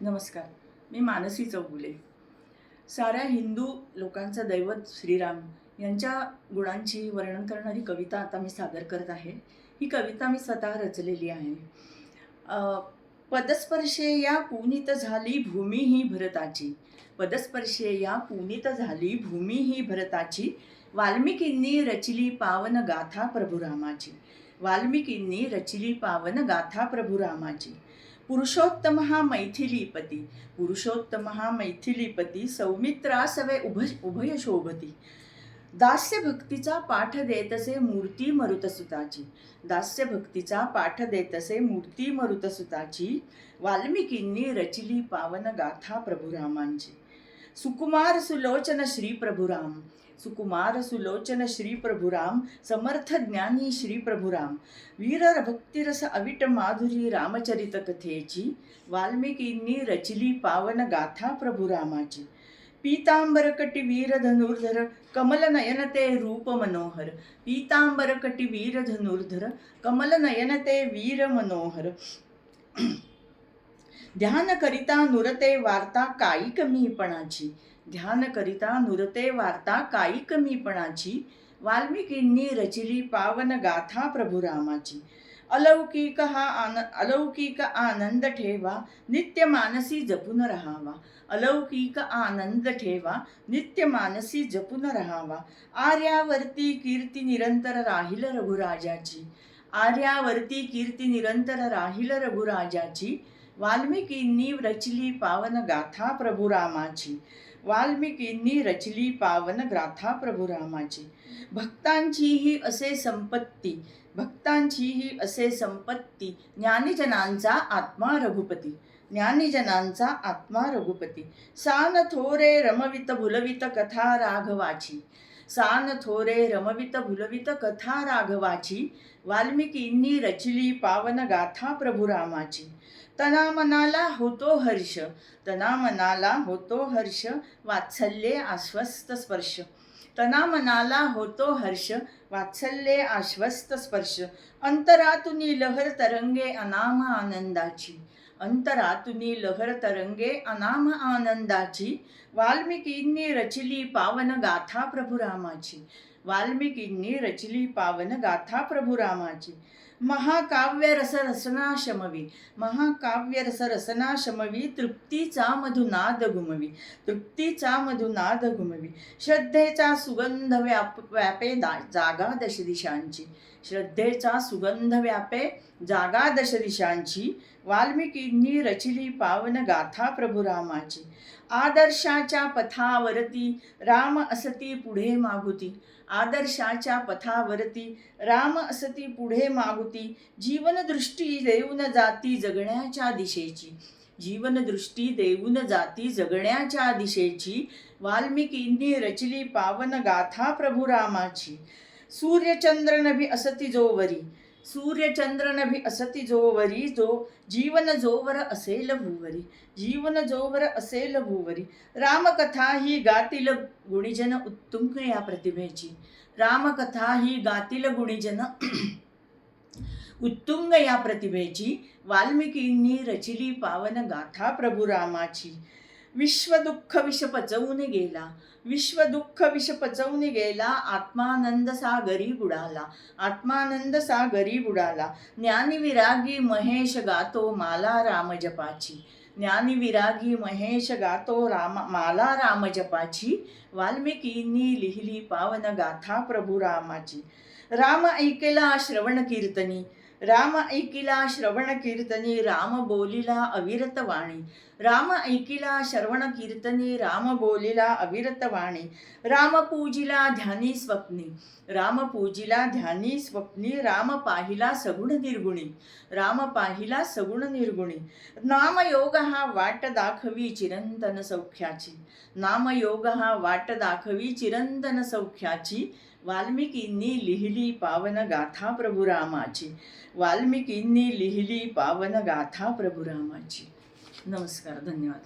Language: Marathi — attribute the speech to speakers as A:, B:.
A: नमस्कार. मी मानसी चौगुले. साऱ्या हिंदू लोकांचं दैवत श्रीराम यांच्या गुणांची वर्णन करणारी कविता आता मी सादर करत आहे. ही कविता मी स्वतः रचलेली आहे. पदस्पर्शे या पुनीत झाली भूमी ही भरताची. पदस्पर्शे या पुनीत झाली भूमी ही भरताची. वाल्मिकींनी रचिली पावन गाथा प्रभुरामाची. वाल्मिकींनी रचिली पावन गाथा प्रभुरामाची. पुरुषोत्तम हा मैथिलीपती. पुरुषोत्तम हा मैथिलीपती. सौमित्रासवे उभय शोभती. दास्य भक्तीचा पाठ देतसे मूर्ती मरुतसुताची. दास्य भक्तीचा पाठ देतसे मूर्ती मरुतसुताची. वाल्मिकींनी रचिली पावन गाथा प्रभुरामांची. सुकुमार सुलोचन श्री प्रभुराम. सुकुमार सुलोचन श्री प्रभुराम. समर्थ ज्ञानी श्री प्रभुराम. वीर भक्तिरस अविट माधुरी रामचरित कथेची. वाल्मिकींनी रचिली पावन गाथा प्रभुरामाची. पीतांबरकटी वीर धनुर्धर कमल नयन ते रूप मनोहर. पीतांबरकटी वीर धनुर्धर कमल नयन ते वीर मनोहर. ध्यान करिता नुरते वार्ता काही कमीपणाची. ध्यान करिता नुरते वार्ता काही कमीपणाची. वाल्मिकींनी रचिली पावन गाथा प्रभुरामाची. अलौकिक आनंद ठेवा नित्य मानसी जपून राहावा. अलौकिक आनंद ठेवा नित्य मानसी जपून राहावा. आर्यावरती कीर्ती निरंतर राहील रघुराजाची. आर्यावरती कीर्ती निरंतर राहील रघुराजाची. वाल्मिकींनी रचली पावन गाथा प्रभुरामाची. वाल्मिकींनी रचली पावन गाथा प्रभुरामाची. भक्तांचीही असे संपत्ती. भक्तांचीही असे संपत्ती. ज्ञानीजनांचा आत्मा रघुपती. ज्ञानीजनांचा आत्मा रघुपती. सान थोरे रमवित भुलवित कथा राघवाची. सान थोरे रमवित भुलवित कथा राघवाची. वाल्मिकींनी रचली पावन गाथा प्रभुरामाची. तना मनाला होतो हर्ष. तना मनाला होतो हर्ष वात्सल्ये आश्वस्त स्पर्श. तना मनाला होतो हर्ष वात्सल्ये आश्वस्त स्पर्श. अंतरातुनी लहर तरंगे अनाम आनंदाची. अंतरातुनी लहर तरंगे अनाम आनंदाची. वाल्मिकींनी रचिली पावन गाथा प्रभुरामाची. वाल्मिकींनी रचिली पावन गाथा प्रभुरामाची. महाकाव्य रस रसना शमवी. महाकाव्य रस रसना शमवी. तृप्तीचा मधुनाद घुमवी. तृप्तीचा मधुनाद घुमवी. श्रद्धेचा सुगंध व्यापे जागा दश दिशांची. श्रद्धेचा सुगंध व्यापे जागा दश दिशांची. वाल्मिकींनी रचिली पावन गाथा प्रभुरामाची. आदर्शाच्या पथावरती राम असती पुढे मागुती. आदर्शाच्या पथावरती राम असती पुढे मागुती. जीवनदृष्टी देऊन जाती जगण्याच्या दिशेची. जीवनदृष्टी देऊन जाती जगण्याच्या दिशेची. वाल्मिकींनी रचली पावन गाथा प्रभुरामाची. सूर्यचंद्र नभी असती जोवरी. सूर्यचंद्र नभी असती जोवरी. जीवन जोवर असेल भूवरी. जीवन जोवर असेल भूवरी. रामकथा ही गातील गुणीजन उत्तुंग या प्रतिभेची. रामकथा ही गातील गुणीजन उत्तुंग या प्रतिभेची. वाल्मिकींनी रचिली पावन गाथा प्रभुरामाची. विश्वदुःख विष पचवून गेला. विश्वदुःख विष पचवून गेला. आत्मानंद सागरी बुडाला. आत्मानंद सागरी बुडाला. ज्ञानी विरागी महेश गातो माला रामजपाची. ज्ञानी विरागी महेश गातो माला रामजपाची. वाल्मिकींनी लिहिली पावन गाथा प्रभुरामाची. राम ऐकला श्रवण कीर्तनी. राम ऐकिला श्रवण कीर्तनी. राम बोलिला अविरत वाणी. राम ऐकिला श्रवण कीर्तनी. राम बोलिला अविरत वाणी. राम पूजिला ध्यानी स्वप्नी. राम पूजिला ध्यानी स्वप्नी. राम पाहिला सगुण निर्गुणी. राम पाहिला सगुण निर्गुणी. नामयोग हा वाट दाखवी चिरंतन सौख्याची. नामयोग हा वाट दाखवी चिरंतन सौख्याची. वाल्मिकींनी लिहिली पावन गाथा प्रभुरामाची. वाल्मिकींनी लिहिली पावन गाथा प्रभुरामाची. नमस्कार. धन्यवाद.